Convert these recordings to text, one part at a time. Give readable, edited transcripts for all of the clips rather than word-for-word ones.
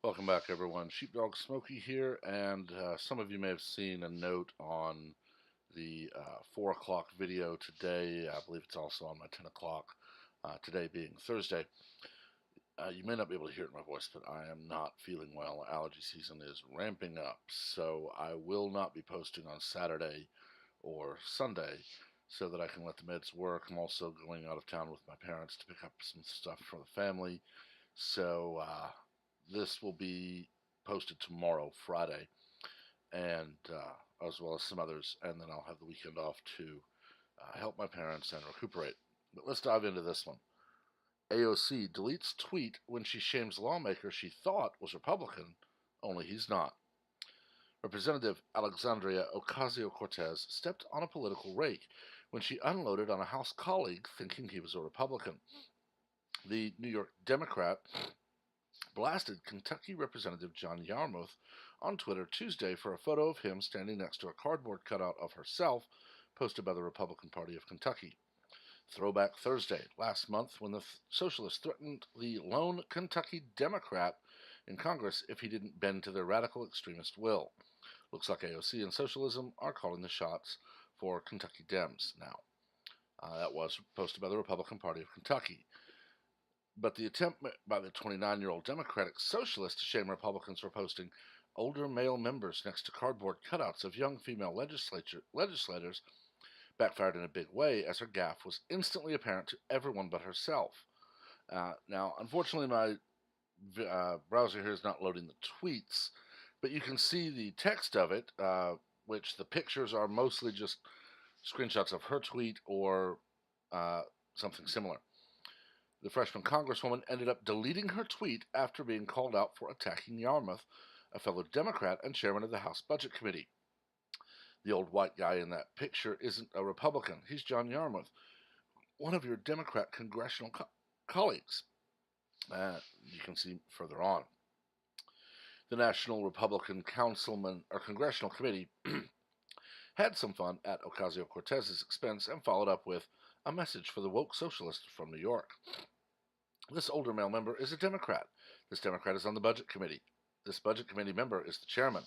Welcome back, everyone. Sheepdog Smokey here, and some of you may have seen a note on the 4 o'clock video today. I believe it's also on my 10 o'clock, today being Thursday. You may not be able to hear it in my voice, but I am not feeling well. Allergy season is ramping up, so I will not be posting on Saturday or Sunday so that I can let the meds work. I'm also going out of town with my parents to pick up some stuff for the family, so this will be posted tomorrow, Friday, and as well as some others, and then I'll have the weekend off to help my parents and recuperate. But let's dive into this one. AOC deletes tweet when she shames lawmaker she thought was Republican, only he's not. Representative Alexandria Ocasio-Cortez stepped on a political rake when she unloaded on a House colleague thinking he was a Republican. The New York Democrat blasted Kentucky Representative John Yarmouth on Twitter Tuesday for a photo of him standing next to a cardboard cutout of herself posted by the Republican Party of Kentucky. Throwback Thursday, last month, when the socialists threatened the lone Kentucky Democrat in Congress if he didn't bend to their radical extremist will. Looks like AOC and socialism are calling the shots for Kentucky Dems now. That was posted by the Republican Party of Kentucky. But the attempt by the 29-year-old Democratic Socialist to shame Republicans for posting older male members next to cardboard cutouts of young female legislators backfired in a big way, as her gaffe was instantly apparent to everyone but herself. Now, unfortunately, my browser here is not loading the tweets, but you can see the text of it, which the pictures are mostly just screenshots of her tweet or something similar. The freshman congresswoman ended up deleting her tweet after being called out for attacking Yarmouth, a fellow Democrat and chairman of the House Budget Committee. The old white guy in that picture isn't a Republican. He's John Yarmouth, one of your Democrat congressional colleagues. You can see further on. The National Republican Congressional Committee had some fun at Ocasio-Cortez's expense and followed up with a message for the woke socialist from New York. This older male member is a Democrat. This Democrat is on the Budget Committee. This Budget Committee member is the chairman.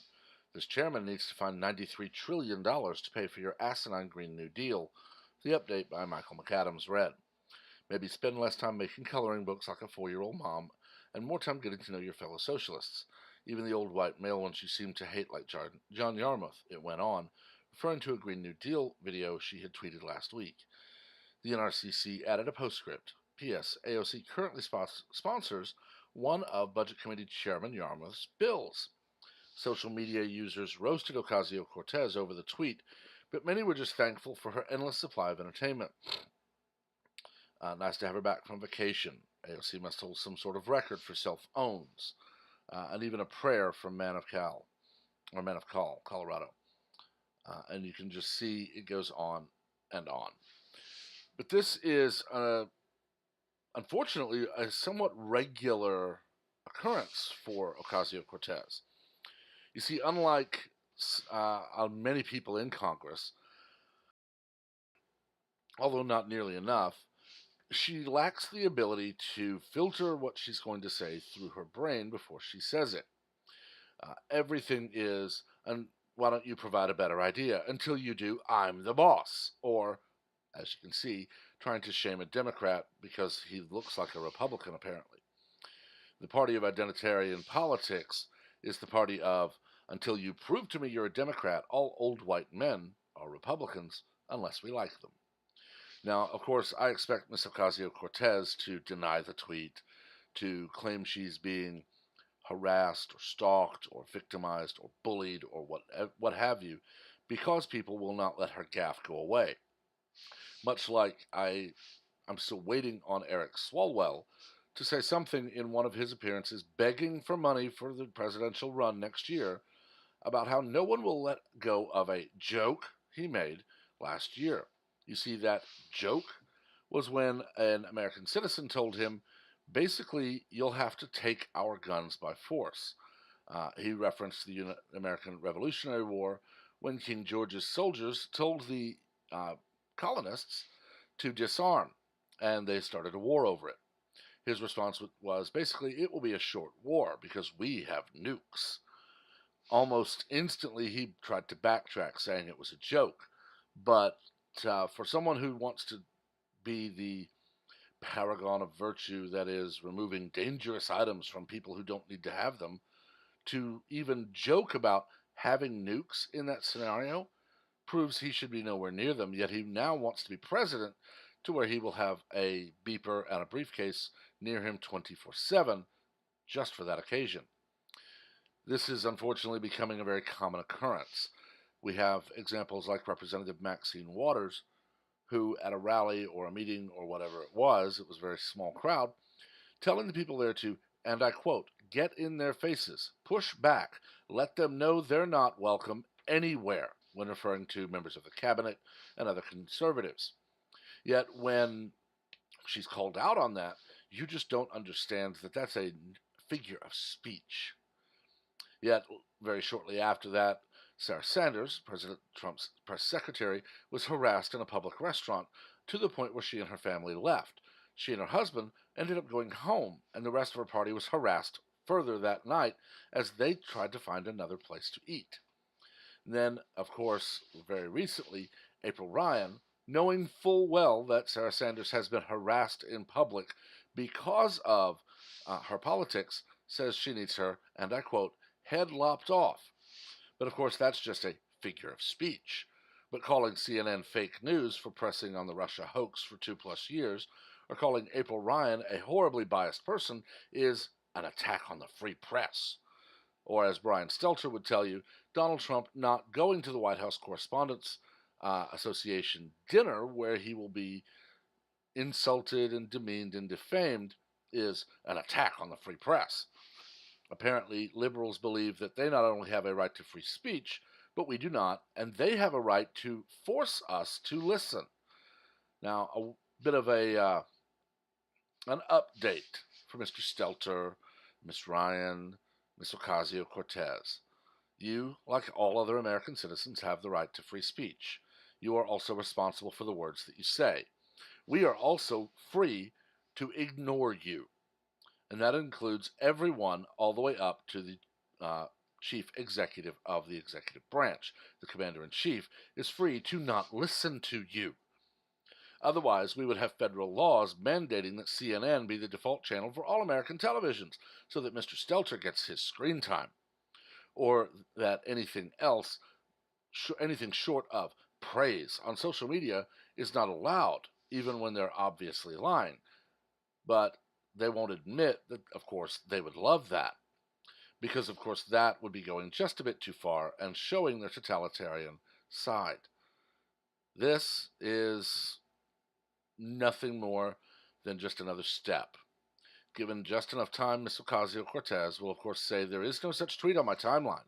This chairman needs to find $93 trillion to pay for your asinine Green New Deal. The update by Michael McAdams read. Maybe spend less time making coloring books like a 4-year-old mom and more time getting to know your fellow socialists. Even the old white male ones you seem to hate like John Yarmouth, it went on, referring to a Green New Deal video she had tweeted last week. The NRCC added a postscript. P.S. AOC currently sponsors one of Budget Committee Chairman Yarmouth's bills. Social media users roasted Ocasio-Cortez over the tweet, but many were just thankful for her endless supply of entertainment. Nice to have her back from vacation. AOC must hold some sort of record for self-owns, and even a prayer from Man of Call, Colorado. And you can just see it goes on and on. But this is, unfortunately, a somewhat regular occurrence for Ocasio-Cortez. You see, unlike many people in Congress, although not nearly enough, she lacks the ability to filter what she's going to say through her brain before she says it. Everything is, and why don't you provide a better idea? Until you do, I'm the boss. Or, as you can see, trying to shame a Democrat because he looks like a Republican, apparently. The party of identitarian politics is the party of, until you prove to me you're a Democrat, all old white men are Republicans unless we like them. Now, of course, I expect Ms. Ocasio-Cortez to deny the tweet, to claim she's being harassed or stalked or victimized or bullied or what have you, because people will not let her gaffe go away. Much like I'm still waiting on Eric Swalwell to say something in one of his appearances begging for money for the presidential run next year about how no one will let go of a joke he made last year. You see, that joke was when an American citizen told him, basically, you'll have to take our guns by force. He referenced the American Revolutionary War when King George's soldiers told the colonists to disarm, and they started a war over it. his response was basically, it will be a short war because we have nukes. Almost instantly, he tried to backtrack, saying it was a joke. But for someone who wants to be the paragon of virtue, that is, removing dangerous items from people who don't need to have them, to even joke about having nukes in that scenario proves he should be nowhere near them, yet he now wants to be president to where he will have a beeper and a briefcase near him 24/7 just for that occasion. This is unfortunately becoming a very common occurrence. We have examples like Representative Maxine Waters, who at a rally or a meeting or whatever it was a very small crowd, telling the people there to, and I quote, get in their faces, push back, let them know they're not welcome anywhere, when referring to members of the cabinet and other conservatives. Yet when she's called out on that, you just don't understand that that's a figure of speech. Yet very shortly after that, Sarah Sanders, President Trump's press secretary, was harassed in a public restaurant to the point where she and her family left. She and her husband ended up going home, and the rest of her party was harassed further that night as they tried to find another place to eat. And then, of course, very recently, April Ryan, knowing full well that Sarah Sanders has been harassed in public because of her politics, says she needs her, and I quote, head lopped off. But of course, that's just a figure of speech. But calling CNN fake news for pressing on the Russia hoax for 2+ years, or calling April Ryan a horribly biased person, is an attack on the free press. Or as Brian Stelter would tell you, Donald Trump not going to the White House Correspondents Association dinner where he will be insulted and demeaned and defamed is an attack on the free press. Apparently, liberals believe that they not only have a right to free speech, but we do not, and they have a right to force us to listen. Now, a bit of an update for Mr. Stelter, Ms. Ryan, Ms. Ocasio-Cortez. You, like all other American citizens, have the right to free speech. You are also responsible for the words that you say. We are also free to ignore you. And that includes everyone all the way up to the chief executive of the executive branch. The commander-in-chief is free to not listen to you. Otherwise, we would have federal laws mandating that CNN be the default channel for all American televisions so that Mr. Stelter gets his screen time, or that anything else, anything short of praise on social media is not allowed, even when they're obviously lying. But they won't admit that, of course, they would love that, because, of course, that would be going just a bit too far and showing their totalitarian side. This is nothing more than just another step. Given just enough time, Ms. Ocasio-Cortez will, of course, say there is no such tweet on my timeline,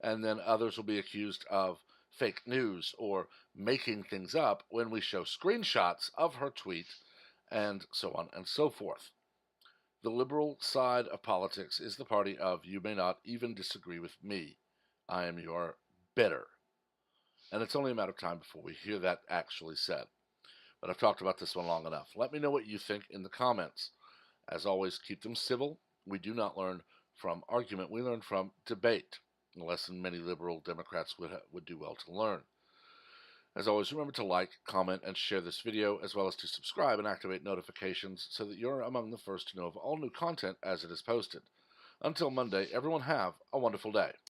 and then others will be accused of fake news or making things up when we show screenshots of her tweet, and so on and so forth. The liberal side of politics is the party of you may not even disagree with me. I am your better. And it's only a matter of time before we hear that actually said. But I've talked about this one long enough. Let me know what you think in the comments. As always, keep them civil. We do not learn from argument. We learn from debate, a lesson many liberal Democrats would do well to learn. As always, remember to like, comment, and share this video, as well as to subscribe and activate notifications so that you're among the first to know of all new content as it is posted. Until Monday, everyone have a wonderful day.